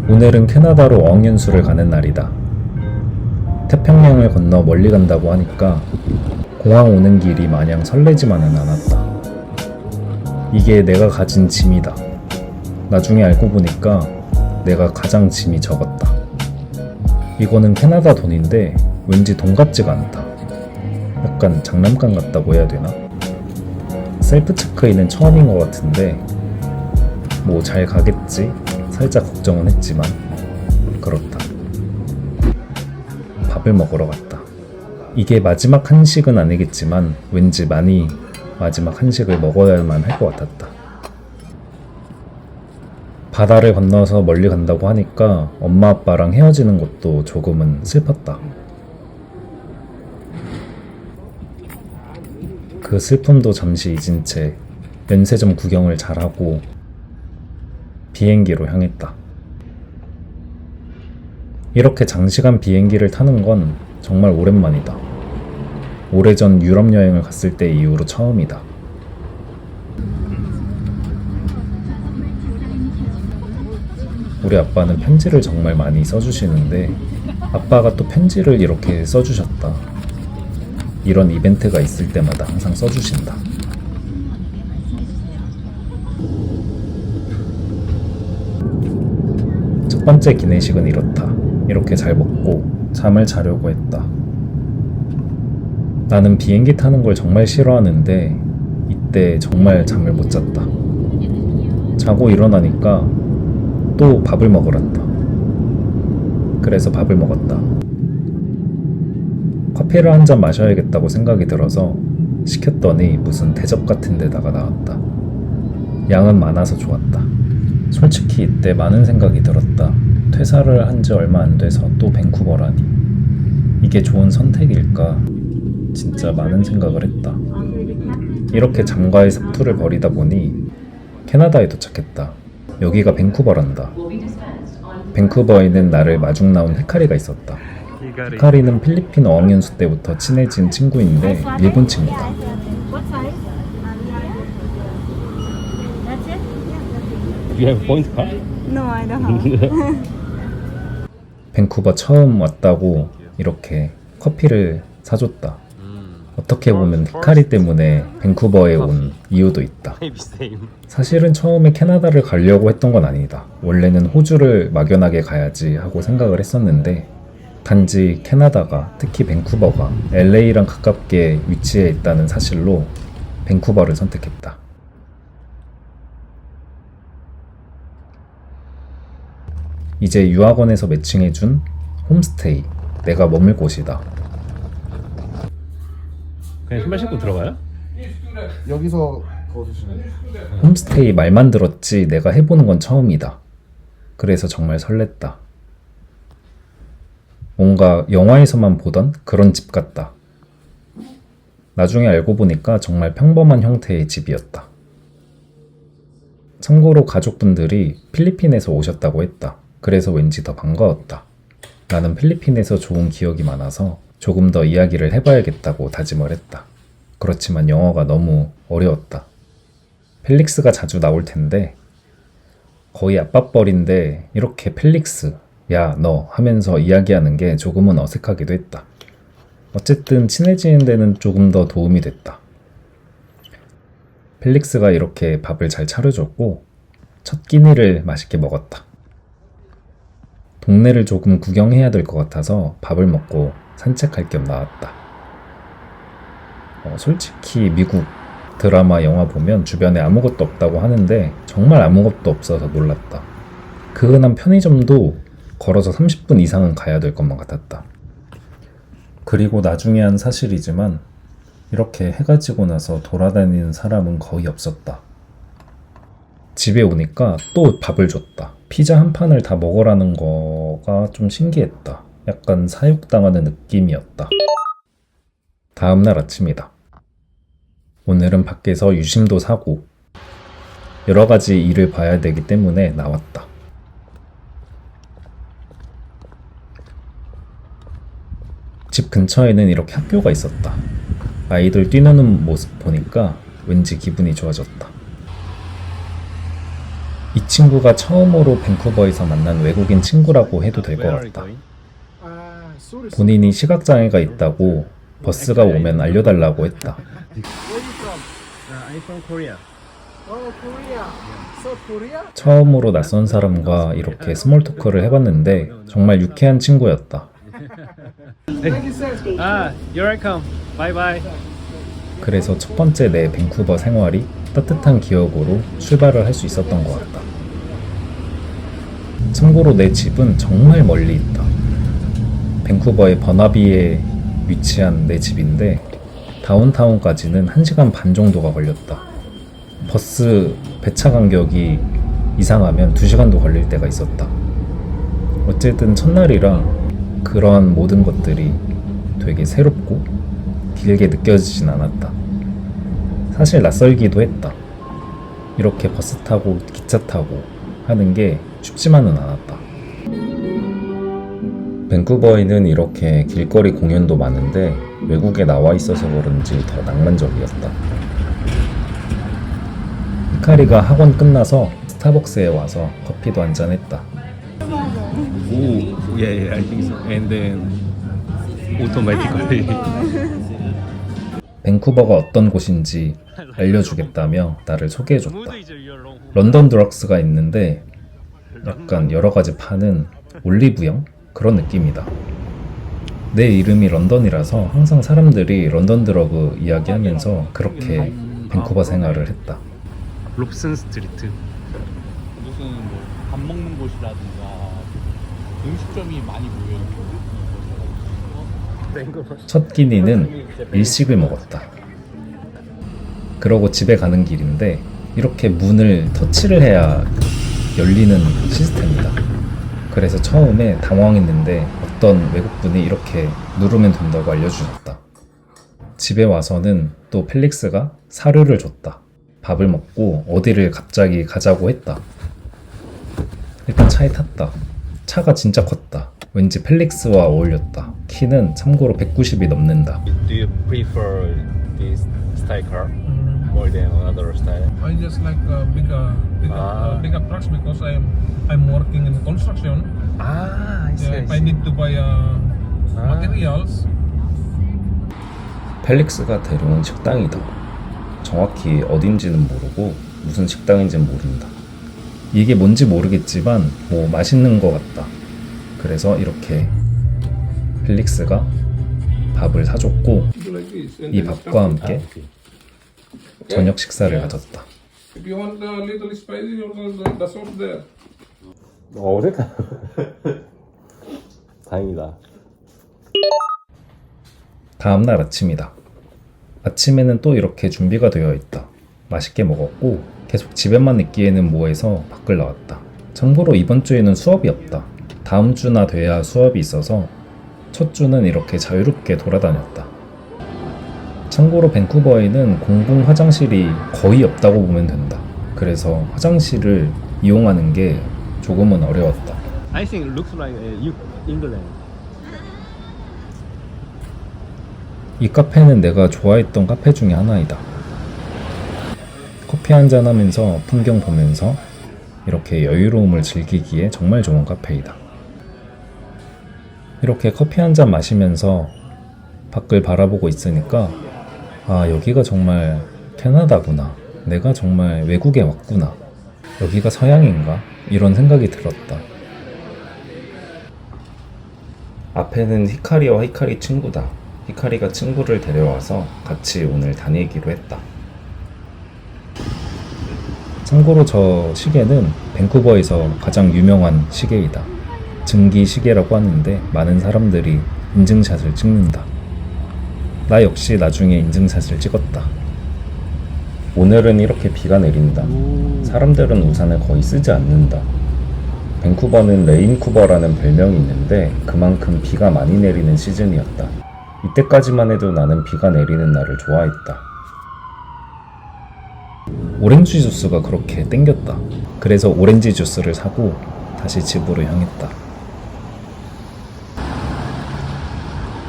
오늘은 캐나다로 어학연수를 가는 날이다. 태평양을 건너 멀리 간다고 하니까 공항 오는 길이 마냥 설레지만은 않았다. 이게 내가 가진 짐이다. 나중에 알고 보니까 내가 가장 짐이 적었다. 이거는 캐나다 돈인데 왠지 돈 같지가 않다. 약간 장난감 같다고 해야 되나? 셀프 체크인은 처음인 것 같은데 뭐 잘 가겠지? 살짝 걱정은 했지만 그렇다. 밥을 먹으러 갔다. 이게 마지막 한식은 아니겠지만 왠지 많이 마지막 한식을 먹어야만 할 것 같았다. 바다를 건너서 멀리 간다고 하니까 엄마 아빠랑 헤어지는 것도 조금은 슬펐다. 그 슬픔도 잠시 잊은 채 면세점 구경을 잘하고 비행기로 향했다. 이렇게 장시간 비행기를 타는 건 정말 오랜만이다. 오래전 유럽 여행을 갔을 때 이후로 처음이다. 우리 아빠는 편지를 정말 많이 써주시는데 아빠가 또 편지를 이렇게 써주셨다. 이런 이벤트가 있을 때마다 항상 써주신다. 첫 번째 기내식은 이렇다. 이렇게 잘 먹고 잠을 자려고 했다. 나는 비행기 타는 걸 정말 싫어하는데 이때 정말 잠을 못 잤다. 자고 일어나니까 또 밥을 먹으란다. 그래서 밥을 먹었다. 커피를 한 잔 마셔야겠다고 생각이 들어서 시켰더니 무슨 대접 같은 데다가 나왔다. 양은 많아서 좋았다. 솔직히 이때 많은 생각이 들었다. 퇴사를 한 지 얼마 안 돼서 또 밴쿠버라니. 이게 좋은 선택일까? 진짜 많은 생각을 했다. 이렇게 잠과의 사투를 벌이다 보니 캐나다에 도착했다. 여기가 밴쿠버란다. 밴쿠버에는 나를 마중 나온 헤카리가 있었다. 헤카리는 필리핀 어학연수 때부터 친해진 친구인데 일본 친구다. You have a point card? No, I don't have. 밴쿠버 처음 왔다고 이렇게 커피를 사줬다. 어떻게 보면 히카리 때문에 밴쿠버에 온 이유도 있다. Maybe same. 사실은 처음에 캐나다를 가려고 했던 건 아니다. 원래는 호주를 막연하게 가야지 하고 생각을 했었는데 단지 캐나다가, 특히 밴쿠버가 LA랑 가깝게 위치해 있다는 사실로 밴쿠버를 선택했다. 이제 유학원에서 매칭해준 홈스테이, 내가 머물 곳이다. 그냥 신발 신고 들어가요? 여기서 벗으시면 홈스테이 말만 들었지 내가 해보는 건 처음이다. 그래서 정말 설렜다. 뭔가 영화에서만 보던 그런 집 같다. 나중에 알고 보니까 정말 평범한 형태의 집이었다. 참고로 가족분들이 필리핀에서 오셨다고 했다. 그래서 왠지 더 반가웠다. 나는 필리핀에서 좋은 기억이 많아서 조금 더 이야기를 해봐야겠다고 다짐을 했다. 그렇지만 영어가 너무 어려웠다. 펠릭스가 자주 나올 텐데 거의 아빠뻘인데 이렇게 펠릭스, 야, 너 하면서 이야기하는 게 조금은 어색하기도 했다. 어쨌든 친해지는 데는 조금 더 도움이 됐다. 펠릭스가 이렇게 밥을 잘 차려줬고 첫 끼니를 맛있게 먹었다. 동네를 조금 구경해야 될 것 같아서 밥을 먹고 산책할 겸 나왔다. 솔직히 미국 드라마, 영화 보면 주변에 아무것도 없다고 하는데 정말 아무것도 없어서 놀랐다. 그 흔한 편의점도 걸어서 30분 이상은 가야 될 것만 같았다. 그리고 나중에 한 사실이지만 이렇게 해가 지고 나서 돌아다니는 사람은 거의 없었다. 집에 오니까 또 밥을 줬다. 피자 한 판을 다 먹으라는 거가 좀 신기했다. 약간 사육당하는 느낌이었다. 다음날 아침이다. 오늘은 밖에서 유심도 사고 여러 가지 일을 봐야 되기 때문에 나왔다. 집 근처에는 이렇게 학교가 있었다. 아이들 뛰노는 모습 보니까 왠지 기분이 좋아졌다. 이 친구가 처음으로 밴쿠버에서 만난 외국인 친구라고 해도 될 것 Where are you 같다. going? Sorry. 본인이 시각장애가 있다고 버스가 오면 알려달라고 했다. Where you from? I'm from Korea. Oh, Korea. South Korea? 처음으로 낯선 사람과 이렇게 스몰 토크를 해봤는데 정말 유쾌한 친구였다. Thank you, sir. You're welcome. Bye bye. 그래서 첫 번째 내 밴쿠버 생활이 따뜻한 기억으로 출발을 할 수 있었던 것 같다. 참고로 내 집은 정말 멀리 있다. 밴쿠버의 버나비에 위치한 내 집인데 다운타운까지는 1시간 반 정도가 걸렸다. 버스 배차 간격이 이상하면 2시간도 걸릴 때가 있었다. 어쨌든 첫날이라 그런 모든 것들이 되게 새롭고 길게 느껴지진 않았다. 사실 낯설기도 했다. 이렇게 버스 타고 기차 타고 하는 게 쉽지만은 않았다. 밴쿠버에는 이렇게 길거리 공연도 많은데 외국에 나와 있어서 그런지 더 낭만적이었다. 히카리가 학원 끝나서 스타벅스에 와서 커피도 한잔 했다. Ooh, yeah, I think so. And then automatically. 밴쿠버가 어떤 곳인지 알려주겠다며 나를 소개해줬다. 런던 드럭스가 있는데 약간 여러 가지 파는 올리브영? 그런 느낌이다. 내 이름이 런던이라서 항상 사람들이 런던 드러그 이야기하면서 그렇게 밴쿠버 생활을 했다. 롭슨 스트리트. 무슨 뭐 밥 먹는 곳이라든가 음식점이 많이 모여 있는 곳. 첫 끼니는 일식을 먹었다. 그러고 집에 가는 길인데 이렇게 문을 터치를 해야 열리는 시스템이다. 그래서 처음에 당황했는데 어떤 외국분이 이렇게 누르면 된다고 알려주셨다. 집에 와서는 또 펠릭스가 사료를 줬다. 밥을 먹고 어디를 갑자기 가자고 했다. 일단 차에 탔다. 차가 진짜 컸다. 왠지 펠릭스와 어울렸다. 키는 참고로 190이 넘는다. Do you prefer this style car more than another style? I just like bigger trucks because I'm working in construction. I Yeah, if I need to buy materials. 펠릭스가 데려온 식당이다. 정확히 어딘지는 모르고 무슨 식당인지는 모른다. 이게 뭔지 모르겠지만 뭐 맛있는 것 같다. 그래서 이렇게 펠릭스가 밥을 사줬고 이 밥과 함께 저녁 식사를 가졌다. If you want a little spicy, the sauce there. 됐다. 다행이다. 다음날 아침이다. 아침에는 또 이렇게 준비가 되어 있다. 맛있게 먹었고 계속 집에만 있기에는 뭐해서 밖을 나왔다. 참고로 이번 주에는 수업이 없다. 다음 주나 돼야 수업이 있어서 첫 주는 이렇게 자유롭게 돌아다녔다. 참고로 밴쿠버에는 공공 화장실이 거의 없다고 보면 된다. 그래서 화장실을 이용하는 게 조금은 어려웠다. I think it looks like England. 이 카페는 내가 좋아했던 카페 중에 하나이다. 커피 한잔 하면서 풍경 보면서 이렇게 여유로움을 즐기기에 정말 좋은 카페이다. 이렇게 커피 한잔 마시면서 밖을 바라보고 있으니까 아, 여기가 정말 캐나다구나. 내가 정말 외국에 왔구나. 여기가 서양인가? 이런 생각이 들었다. 앞에는 히카리와 히카리 친구다. 히카리가 친구를 데려와서 같이 오늘 다니기로 했다. 참고로 저 시계는 밴쿠버에서 가장 유명한 시계이다. 증기 시계라고 하는데 많은 사람들이 인증샷을 찍는다. 나 역시 나중에 인증샷을 찍었다. 오늘은 이렇게 비가 내린다. 사람들은 우산을 거의 쓰지 않는다. 밴쿠버는 레인쿠버라는 별명이 있는데 그만큼 비가 많이 내리는 시즌이었다. 이때까지만 해도 나는 비가 내리는 날을 좋아했다. 오렌지 주스가 그렇게 땡겼다. 그래서 오렌지 주스를 사고 다시 집으로 향했다.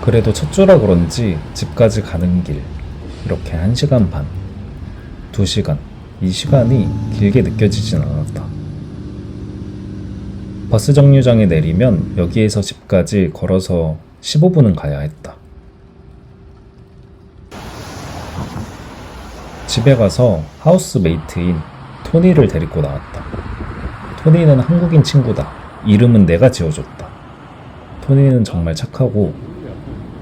그래도 첫 주라 그런지 집까지 가는 길 이렇게 1시간 반, 2시간 이 시간이 길게 느껴지진 않았다. 버스 정류장에 내리면 여기에서 집까지 걸어서 15분은 가야 했다. 집에 가서 하우스메이트인 토니를 데리고 나왔다. 토니는 한국인 친구다. 이름은 내가 지어줬다. 토니는 정말 착하고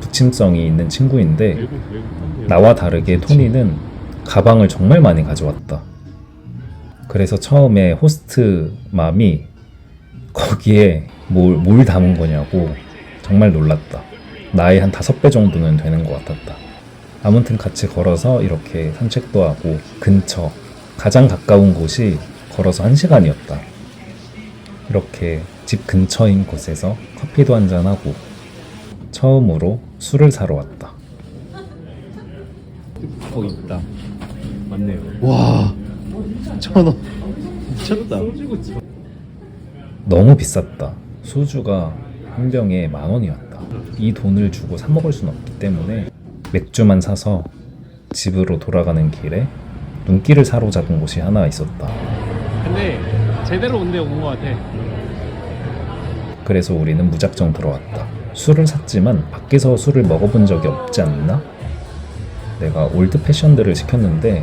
부침성이 있는 친구인데 나와 다르게 토니는 가방을 정말 많이 가져왔다. 그래서 처음에 호스트 맘이 거기에 뭘 담은 거냐고 정말 놀랐다. 나의 한 5배 정도는 되는 것 같았다. 아무튼 같이 걸어서 이렇게 산책도 하고 근처 가장 가까운 곳이 걸어서 1시간이었다. 이렇게 집 근처인 곳에서 커피도 한잔하고 처음으로 술을 사러 왔다. 있다. 맞네요. 와 1,000원 미쳤다. 너무 비쌌다. 소주가 한 병에 10,000원이었다. 이 돈을 주고 사 먹을 순 없기 때문에 맥주만 사서 집으로 돌아가는 길에 눈길을 사로잡은 곳이 하나 있었다. 근데 제대로 온 데 온 것 같아. 그래서 우리는 무작정 들어왔다. 술을 샀지만 밖에서 술을 먹어본 적이 없지 않나? 내가 올드 패션들을 시켰는데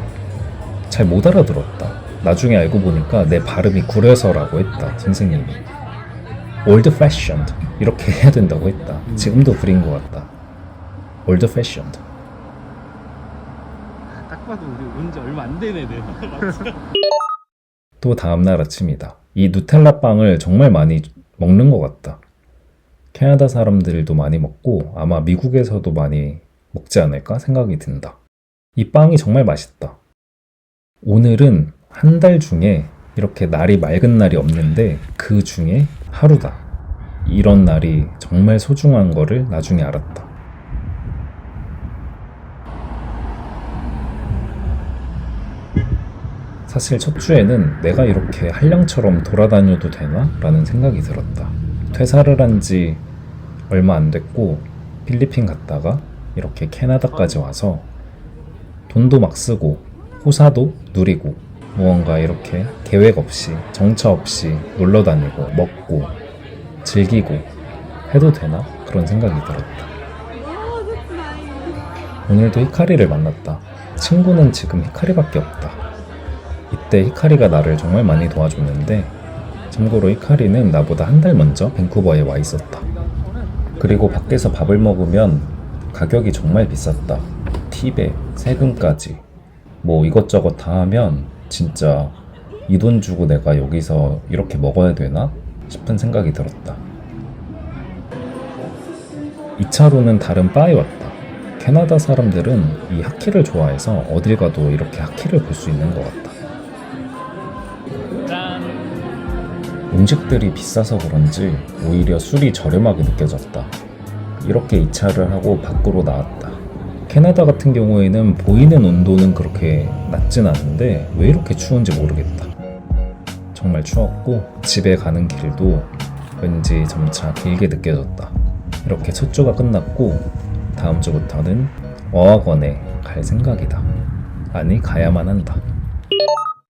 잘 못 알아들었다. 나중에 알고 보니까 내 발음이 구려서라고 했다. 선생님이 올드 패션드 이렇게 해야 된다고 했다. 지금도 구린 것 같다. 올드 패션드. 딱 봐도 우리 온 지 얼마 안 된 애들. 또 다음날 아침이다. 이 누텔라 빵을 정말 많이 먹는 것 같다. 캐나다 사람들도 많이 먹고 아마 미국에서도 많이 먹지 않을까 생각이 든다. 이 빵이 정말 맛있다. 오늘은 한 달 중에 이렇게 날이 맑은 날이 없는데 그 중에 하루다. 이런 날이 정말 소중한 거를 나중에 알았다. 사실 첫 주에는 내가 이렇게 한량처럼 돌아다녀도 되나? 라는 생각이 들었다. 퇴사를 한 지 얼마 안 됐고 필리핀 갔다가 이렇게 캐나다까지 와서 돈도 막 쓰고 호사도 누리고 무언가 이렇게 계획 없이 정처 없이 놀러 다니고 먹고 즐기고 해도 되나? 그런 생각이 들었다. Oh, that's nice. 오늘도 히카리를 만났다. 친구는 지금 히카리밖에 없다. 이때 히카리가 나를 정말 많이 도와줬는데 참고로 히카리는 나보다 한 달 먼저 밴쿠버에 와 있었다. 그리고 밖에서 밥을 먹으면 가격이 정말 비쌌다. 팁에 세금까지 뭐 이것저것 다 하면 진짜 이 돈 주고 내가 여기서 이렇게 먹어야 되나 싶은 생각이 들었다. 2차로는 다른 바에 왔다. 캐나다 사람들은 이 하키를 좋아해서 어딜 가도 이렇게 하키를 볼 수 있는 것 같다. 짠. 음식들이 비싸서 그런지 오히려 술이 저렴하게 느껴졌다. 이렇게 2차를 하고 밖으로 나왔다. 캐나다 같은 경우에는 보이는 온도는 그렇게 낮진 않은데 왜 이렇게 추운지 모르겠다. 정말 추웠고 집에 가는 길도 왠지 점차 길게 느껴졌다. 이렇게 첫 주가 끝났고 다음 주부터는 어학원에 갈 생각이다. 아니 가야만 한다.